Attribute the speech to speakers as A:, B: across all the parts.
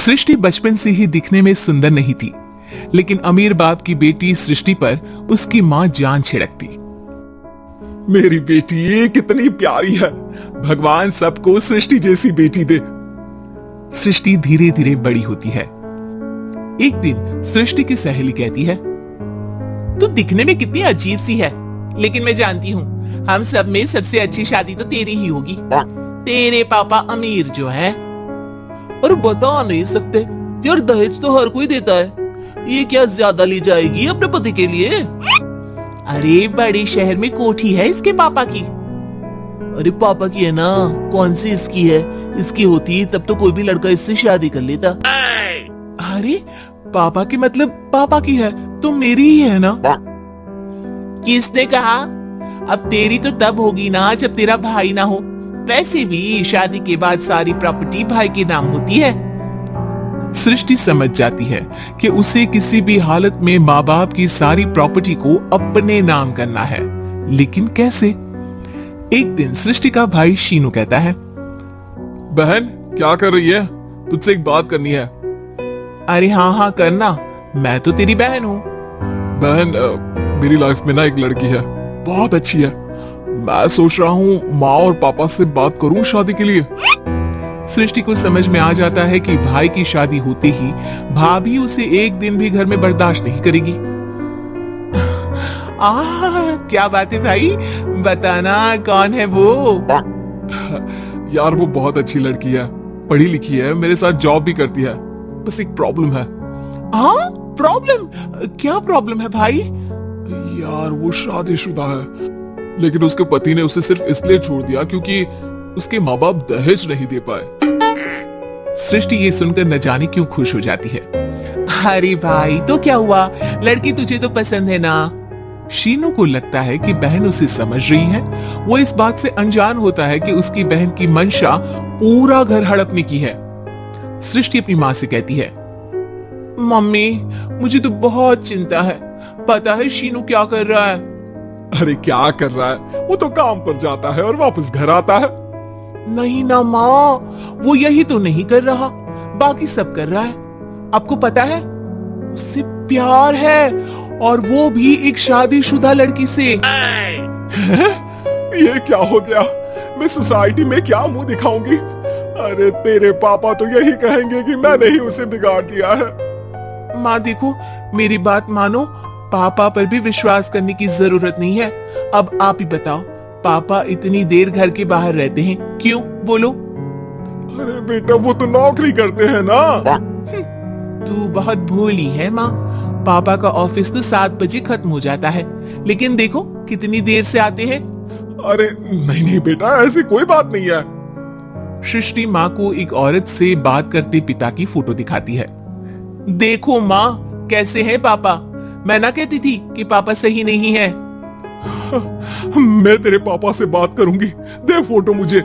A: सृष्टि बचपन से ही दिखने में सुंदर नहीं थी, लेकिन अमीर बाप की बेटी सृष्टि पर उसकी मां जान छिड़कती।
B: मेरी बेटी ये कितनी प्यारी है, भगवान सबको सृष्टि जैसी बेटी दे।
A: सृष्टि धीरे धीरे बड़ी होती है। एक दिन सृष्टि की सहेली कहती है,
C: तू दिखने में कितनी अजीब सी है, लेकिन मैं जानती हूँ हम सब में सबसे अच्छी शादी तो तेरी ही होगी। तेरे पापा अमीर जो है। और बता नहीं सकते यार, दहेज तो हर कोई देता है, ये क्या ज्यादा ले जाएगी अपने पति के लिए? अरे बड़े शहर में कोठी है इसके पापा की। अरे पापा की है ना, कौन सी इसकी है? इसकी होती तब तो कोई भी लड़का इससे शादी कर लेता।
A: अरे पापा की मतलब पापा की है तो मेरी ही है ना?
C: किसने कहा? अब तेरी तो तब होगी ना जब तेरा भाई ना हो। वैसे भी शादी के बाद सारी प्रॉपर्टी भाई के नाम होती है।
A: सृष्टि समझ जाती है कि उसे किसी भी हालत में माँ बाप की सारी प्रॉपर्टी को अपने नाम करना है, लेकिन कैसे? एक दिन सृष्टि का भाई शीनू कहता है,
B: बहन क्या कर रही है? तुझसे एक बात करनी है।
A: अरे हाँ हाँ करना, मैं तो तेरी बहन हूँ।
B: बहन मेरी लाइफ में ना एक लड़की है, बहुत अच्छी है। मैं सोच रहा हूँ माँ और पापा से बात करूँ शादी के लिए।
A: सृष्टि को समझ में आ जाता है कि भाई की शादी होते ही भाभी उसे एक दिन भी घर में बर्दाश्त नहीं करेगी।
C: क्या बात है भाई, बताना कौन है वो?
B: यार वो बहुत अच्छी लड़की है, पढ़ी लिखी है, मेरे साथ जॉब भी करती है। बस एक प्रॉब्लम है।
C: हाँ प्रॉब्लम? क्या प्रॉब्लम है भाई?
B: यार वो शादीशुदा है, लेकिन उसके पति ने उसे सिर्फ इसलिए छोड़ दिया क्योंकि उसके माँ बाप दहेज नहीं दे पाए।
A: सृष्टि ये सुनकर न जाने क्यों खुश हो जाती है।
C: अरे भाई तो क्या हुआ, लड़की तुझे तो पसंद है ना?
A: शीनू को लगता है कि बहन उसे समझ रही है। वो इस बात से अनजान होता है कि उसकी बहन की मंशा पूरा घर हड़पने की है। सृष्टि अपनी माँ से कहती है,
C: मम्मी मुझे तो बहुत चिंता है, पता है शीनू क्या कर रहा है?
B: अरे क्या कर रहा है? वो तो काम पर जाता है और वापस घर आता है।
C: नहीं ना माँ, वो यही तो नहीं कर रहा, बाकी सब कर रहा है। आपको पता है उससे प्यार है, और वो भी एक शादीशुदा लड़की से।
B: ये क्या हो गया? मैं सोसाइटी में क्या मुंह दिखाऊंगी? अरे तेरे पापा तो यही कहेंगे कि मैंने ही उसे बिगाड़ दिया है।
C: माँ देखो मेरी बात मानो, पापा पर भी विश्वास करने की जरूरत नहीं है। अब आप ही बताओ, पापा इतनी देर घर के बाहर रहते हैं क्यों? बोलो।
B: अरे बेटा वो तो नौकरी करते हैं ना।
C: तू बहुत भोली है माँ, पापा का ऑफिस तो 7 बजे खत्म हो जाता है, लेकिन देखो कितनी देर से आते हैं।
B: अरे नहीं नहीं बेटा, ऐसी कोई बात नहीं है।
A: सृष्टि माँ को एक औरत से बात करते पिता की फोटो दिखाती है।
C: देखो माँ कैसे हैं पापा, मैं ना कहती थी कि पापा सही नहीं है।
B: मैं तेरे पापा से बात करूंगी, दे फोटो मुझे।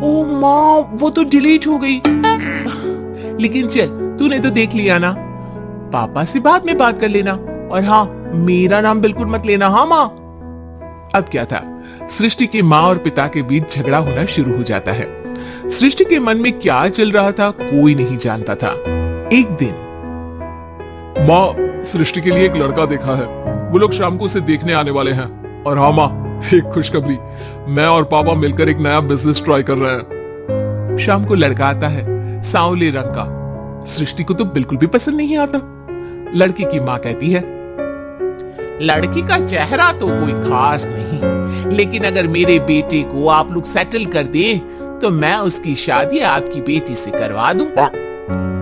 C: ओ माँ वो तो डिलीट हो गई। लेकिन चल तूने तो देख लिया ना, पापा से बाद में बात कर लेना, और हाँ मेरा नाम बिल्कुल मत लेना। हाँ माँ।
A: अब क्या था, सृष्टि के माँ और पिता के बीच झगड़ा होना शुरू हो जाता है। सृष्टि के मन में क्या चल रहा था कोई नहीं जानता था। एक दिन,
B: माँ सृष्टि के लिए एक लड़का देखा है, वो लोग शाम को उसे देखने आने वाले हैं। और हाँ माँ एक खुशखबरी, मैं और पापा मिलकर एक नया बिजनेस ट्राई कर रहे हैं।
A: शाम को लड़का आता है, सांवले रंग का। सृष्टि को तो बिल्कुल भी पसंद नहीं आता। लड़की की माँ कहती है,
C: लड़की का चेहरा तो कोई खास नहीं, लेकिन अगर मेरे बेटे को आप लोग सेटल कर दे तो मैं उसकी शादी आपकी बेटी से करवा दूं।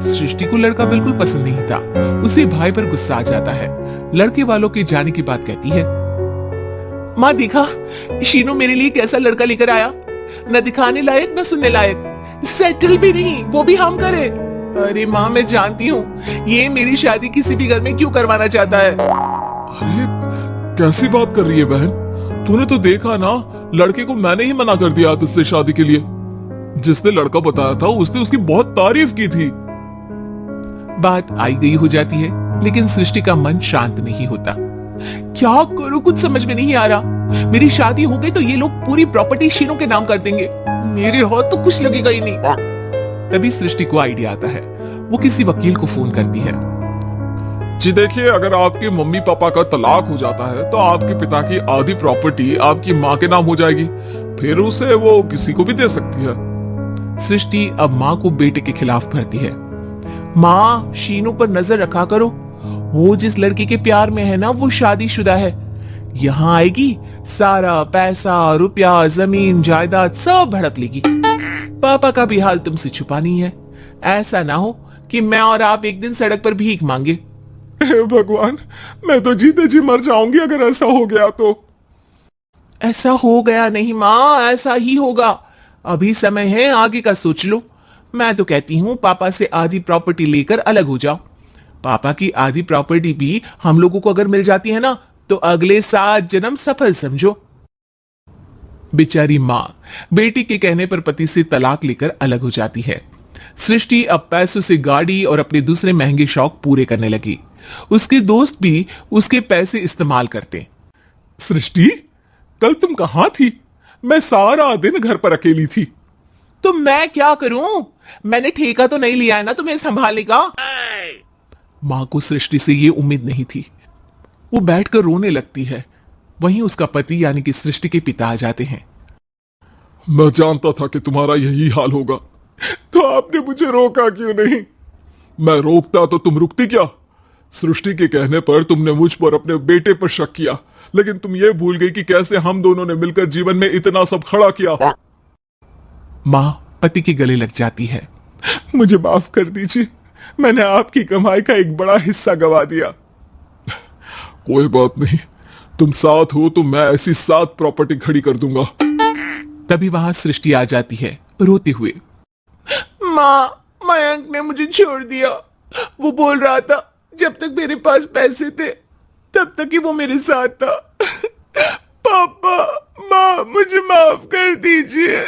A: सृष्टि को लड़का बिल्कुल पसंद नहीं था। उसे भाई पर गुस्सा आ जाता है। लड़के वालों के जाने की बात कहती है,
C: माँ देखा शीनू मेरे लिए कैसा लड़का लेकर आया, न दिखाने लायक न सुनने लायक, सेटल भी नहीं, वो भी हम करे। अरे माँ मैं जानती हूँ ये मेरी शादी किसी भी घर में क्यों करवाना चाहता है।
B: अरे कैसी बात कर रही है बहन? तूने तो देखा ना, लड़के को मैंने ही मना कर दिया तुझसे शादी के लिए। जिसने लड़का बताया था उसने उसकी बहुत तारीफ की थी।
A: बात आई गई हो जाती है, लेकिन सृष्टि का मन शांत नहीं होता।
C: क्या करूं कुछ समझ में नहीं आ रहा। मेरी शादी हो गई तो ये लोग पूरी प्रॉपर्टी शीनू के नाम कर देंगे, मेरे हाथ तो कुछ लगेगा ही नहीं।
A: तभी सृष्टि को आइडिया आता है। वो किसी वकील को फोन करती है।
B: जी देखिए, अगर आपके मम्मी पापा का तलाक हो जाता है तो आपके पिता की आधी प्रॉपर्टी आपकी माँ के नाम हो जाएगी, फिर उसे वो किसी को भी दे सकती है।
A: सृष्टि अब माँ को बेटे के खिलाफ भरती है। माँ, शीनू पर नजर रखा करो, वो जिस लड़के के प्यार में है ना वो शादीशुदा है। यहाँ आएगी, सारा पैसा, रुपया, जमीन, जायदाद सब हड़प लेगी। पापा का भी हाल तुमसे छुपा नहीं है। ऐसा ना हो कि मैं और आप एक दिन सड़क पर भीख मांगे।
B: हे भगवान, मैं तो जीते जी मर जाऊंगी अगर ऐसा हो गया तो।
A: ऐसा हो गया नहीं माँ, ऐसा ही होगा। अभी समय है, आगे का सोच लो। मैं तो कहती हूँ पापा से आधी प्रॉपर्टी लेकर अलग हो जाओ। पापा की आधी प्रॉपर्टी भी हम लोगों को अगर मिल जाती है ना तो अगले 7 जन्म सफल समझो। बेचारी माँ बेटी के कहने पर पति से तलाक लेकर अलग हो जाती है। सृष्टि अब पैसों से गाड़ी और अपने दूसरे महंगे शौक पूरे करने लगी। उसके दोस्त भी उसके पैसे इस्तेमाल करते।
B: सृष्टि, कल तुम कहां थी? मैं सारा दिन घर पर अकेली थी।
C: तो मैं क्या करूं? मैंने ठेका तो नहीं लिया है ना तुम्हें संभालने का।
A: मां को सृष्टि से ये उम्मीद नहीं थी। वो बैठकर रोने लगती है। वहीं उसका पति यानी कि सृष्टि के पिता आ जाते हैं।
B: मैं जानता था कि तुम्हारा यही हाल होगा, तो आपने मुझे रोका क्यों नहीं? मैं रोकता तो तुम रुकती क्या? सृष्टि के कहने पर तुमने मुझ पर, अपने बेटे पर शक किया, लेकिन तुम ये भूल गई कि कैसे हम दोनों ने मिलकर जीवन में इतना सब खड़ा किया।
A: मां पति के गले लग जाती है।
B: मुझे माफ कर दीजिए, मैंने आपकी कमाई का एक बड़ा हिस्सा गवा दिया। कोई बात नहीं, तुम साथ हो तो मैं ऐसी 7 प्रॉपर्टी खड़ी कर दूंगा।
A: तभी वहां सृष्टि आ जाती है रोते हुए।
C: माँ, मयंक ने मुझे छोड़ दिया। वो बोल रहा था जब तक मेरे पास पैसे थे तब तक ही वो मेरे साथ था। पापा, माँ, मुझे माफ कर दीजिए।